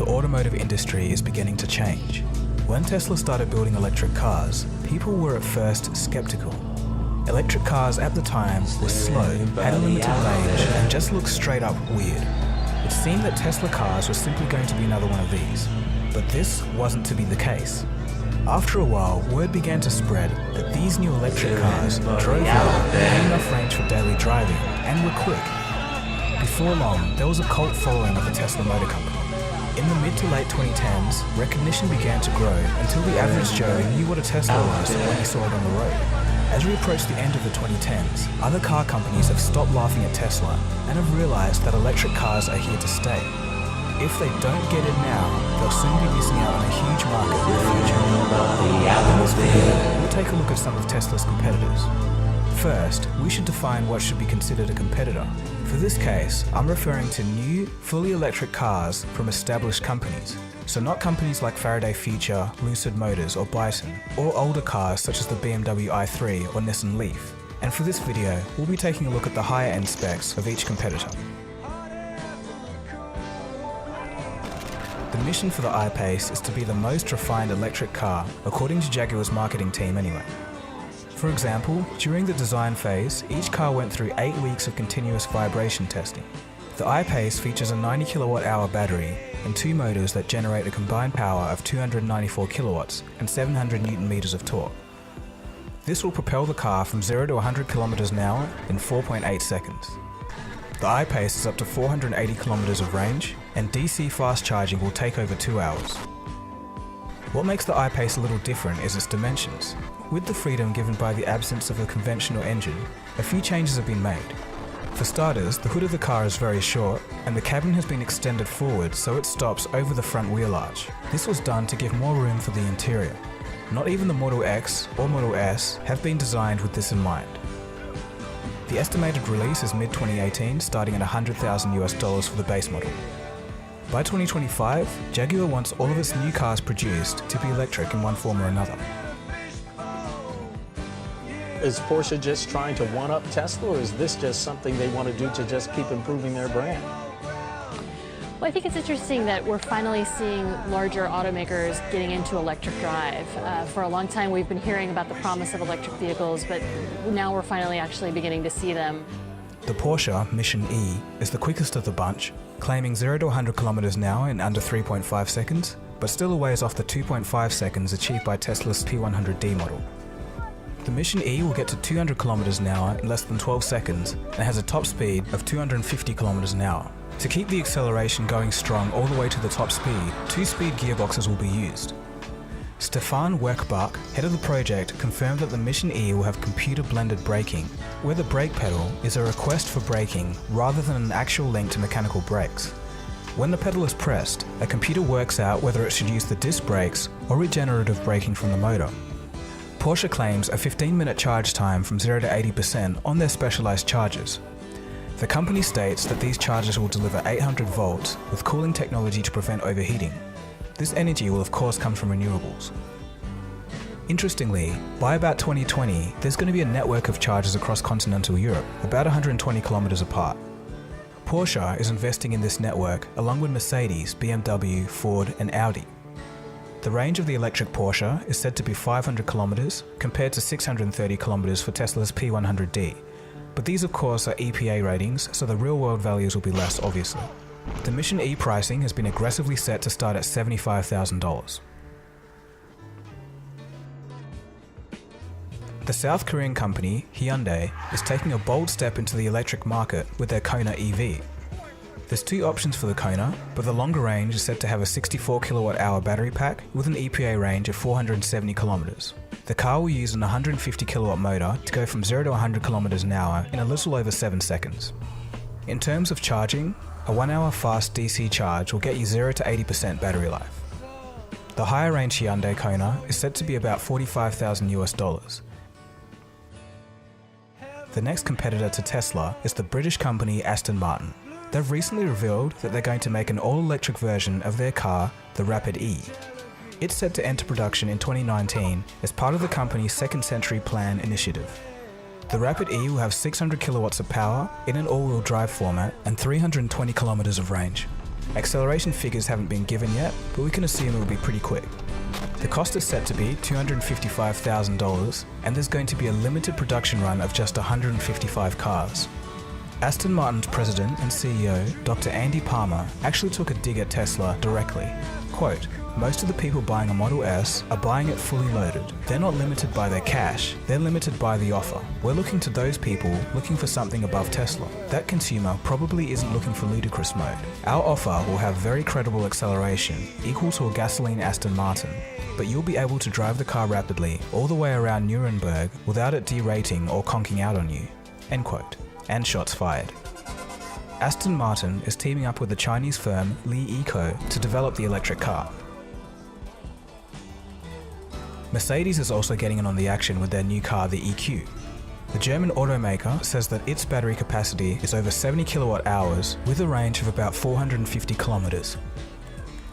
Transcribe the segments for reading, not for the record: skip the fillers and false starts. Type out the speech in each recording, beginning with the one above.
the automotive industry is beginning to change. When Tesla started building electric cars, people were at first skeptical. Electric cars at the time were slow, had a limited range, and just looked straight up weird. It seemed that Tesla cars were simply going to be another one of these. But this wasn't to be the case. After a while, word began to spread that these new electric cars drove well, had enough range for daily driving, and were quick. Before long, there was a cult following of the Tesla Motor Company. In the mid to late 2010s, recognition began to grow until the average Joe knew what a Tesla was when he saw it on the road. As we approach the end of the 2010s, other car companies have stopped laughing at Tesla and have realized that electric cars are here to stay. If they don't get it now, they'll soon be missing out on a huge market in the future. In this video, we'll take a look at some of Tesla's competitors. First, we should define what should be considered a competitor. For this case, I'm referring to new, fully electric cars from established companies. So not companies like Faraday Future, Lucid Motors or Byton, or older cars such as the BMW i3 or Nissan Leaf. And for this video, we'll be taking a look at the higher end specs of each competitor. The mission for the I-Pace is to be the most refined electric car, according to Jaguar's marketing team anyway. For example, during the design phase, each car went through 8 weeks of continuous vibration testing. The I-Pace features a 90 kWh battery and 2 motors that generate a combined power of 294 kilowatts and 700 Newton meters of torque. This will propel the car from 0 to 100 km an hour in 4.8 seconds. The I-Pace is up to 480 kilometers of range, and DC fast charging will take over 2 hours. What makes the I-Pace a little different is its dimensions. With the freedom given by the absence of a conventional engine, a few changes have been made. For starters, the hood of the car is very short, and the cabin has been extended forward so it stops over the front wheel arch. This was done to give more room for the interior. Not even the Model X or Model S have been designed with this in mind. The estimated release is mid-2018, starting at $100,000 for the base model. By 2025, Jaguar wants all of its new cars produced to be electric in one form or another. Is Porsche just trying to one-up Tesla, or is this just something they want to do to just keep improving their brand? Well, I think it's interesting that we're finally seeing larger automakers getting into electric drive. For a long time, we've been hearing about the promise of electric vehicles, but now we're finally actually beginning to see them. The Porsche Mission E is the quickest of the bunch, claiming 0 to 100 km an hour in under 3.5 seconds, but still a ways off the 2.5 seconds achieved by Tesla's P100D model. The Mission E will get to 200 km an hour in less than 12 seconds and has a top speed of 250 km an hour. To keep the acceleration going strong all the way to the top speed, 2-speed gearboxes will be used. Stefan Werkbach, head of the project, confirmed that the Mission E will have computer-blended braking, where the brake pedal is a request for braking rather than an actual link to mechanical brakes. When the pedal is pressed, a computer works out whether it should use the disc brakes or regenerative braking from the motor. Porsche claims a 15-minute charge time from 0 to 80% on their specialized chargers. The company states that these chargers will deliver 800 volts with cooling technology to prevent overheating. This energy will of course come from renewables. Interestingly, by about 2020, there's going to be a network of chargers across continental Europe, about 120 kilometers apart. Porsche is investing in this network along with Mercedes, BMW, Ford and Audi. The range of the electric Porsche is said to be 500 kilometers compared to 630 kilometers for Tesla's P100D. But these of course are EPA ratings, so the real-world values will be less obviously. The Mission E pricing has been aggressively set to start at $75,000. The South Korean company, Hyundai, is taking a bold step into the electric market with their Kona EV. There's 2 options for the Kona, but the longer range is said to have a 64 kWh battery pack with an EPA range of 470 kilometers. The car will use an 150 kilowatt motor to go from 0 to 100 kilometers an hour in a little over 7 seconds. In terms of charging, a 1-hour fast DC charge will get you 0 to 80% battery life. The higher range Hyundai Kona is said to be about $45,000. The next competitor to Tesla is the British company Aston Martin. They've recently revealed that they're going to make an all-electric version of their car, the Rapid E. It's set to enter production in 2019 as part of the company's Second Century Plan initiative. The Rapid E will have 600 kilowatts of power in an all-wheel drive format and 320 kilometers of range. Acceleration figures haven't been given yet, but we can assume it will be pretty quick. The cost is set to be $255,000, and there's going to be a limited production run of just 155 cars. Aston Martin's president and CEO, Dr. Andy Palmer, actually took a dig at Tesla directly. Quote, "Most of the people buying a Model S are buying it fully loaded. They're not limited by their cash, they're limited by the offer. We're looking to those people looking for something above Tesla. That consumer probably isn't looking for ludicrous mode. Our offer will have very credible acceleration, equal to a gasoline Aston Martin, but you'll be able to drive the car rapidly all the way around Nuremberg without it derating or conking out on you." End quote. And shots fired. Aston Martin is teaming up with the Chinese firm Li Eco to develop the electric car. Mercedes is also getting in on the action with their new car, the EQ. The German automaker says that its battery capacity is over 70 kilowatt hours with a range of about 450 kilometers.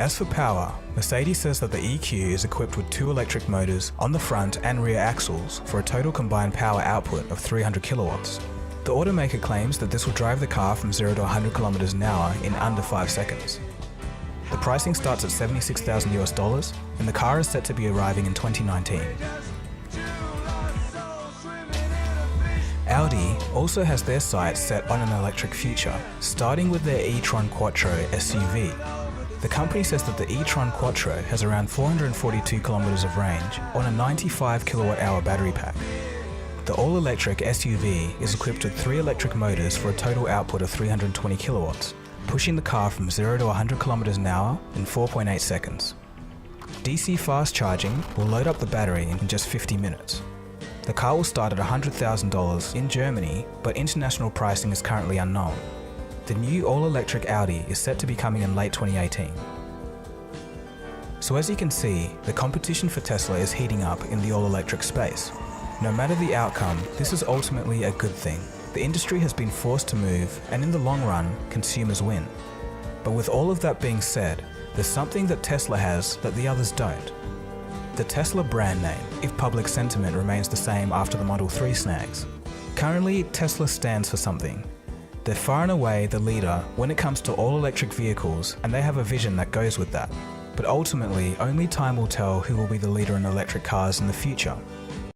As for power, Mercedes says that the EQ is equipped with 2 electric motors on the front and rear axles for a total combined power output of 300 kilowatts. The automaker claims that this will drive the car from 0 to 100 kilometers an hour in under 5 seconds. The pricing starts at $76,000 and the car is set to be arriving in 2019. Audi also has their sights set on an electric future, starting with their e-tron Quattro SUV. The company says that the e-tron Quattro has around 442 kilometers of range on a 95 kilowatt hour battery pack. The all-electric SUV is equipped with 3 electric motors for a total output of 320 kilowatts, pushing the car from 0 to 100 kilometers an hour in 4.8 seconds. DC fast charging will load up the battery in just 50 minutes. The car will start at $100,000 in Germany, but international pricing is currently unknown. The new all-electric Audi is set to be coming in late 2018. So as you can see, the competition for Tesla is heating up in the all-electric space. No matter the outcome, this is ultimately a good thing. The industry has been forced to move, and in the long run, consumers win. But with all of that being said, there's something that Tesla has that the others don't. The Tesla brand name, if public sentiment remains the same after the Model 3 snags. Currently, Tesla stands for something. They're far and away the leader when it comes to all-electric vehicles, and they have a vision that goes with that. But ultimately, only time will tell who will be the leader in electric cars in the future.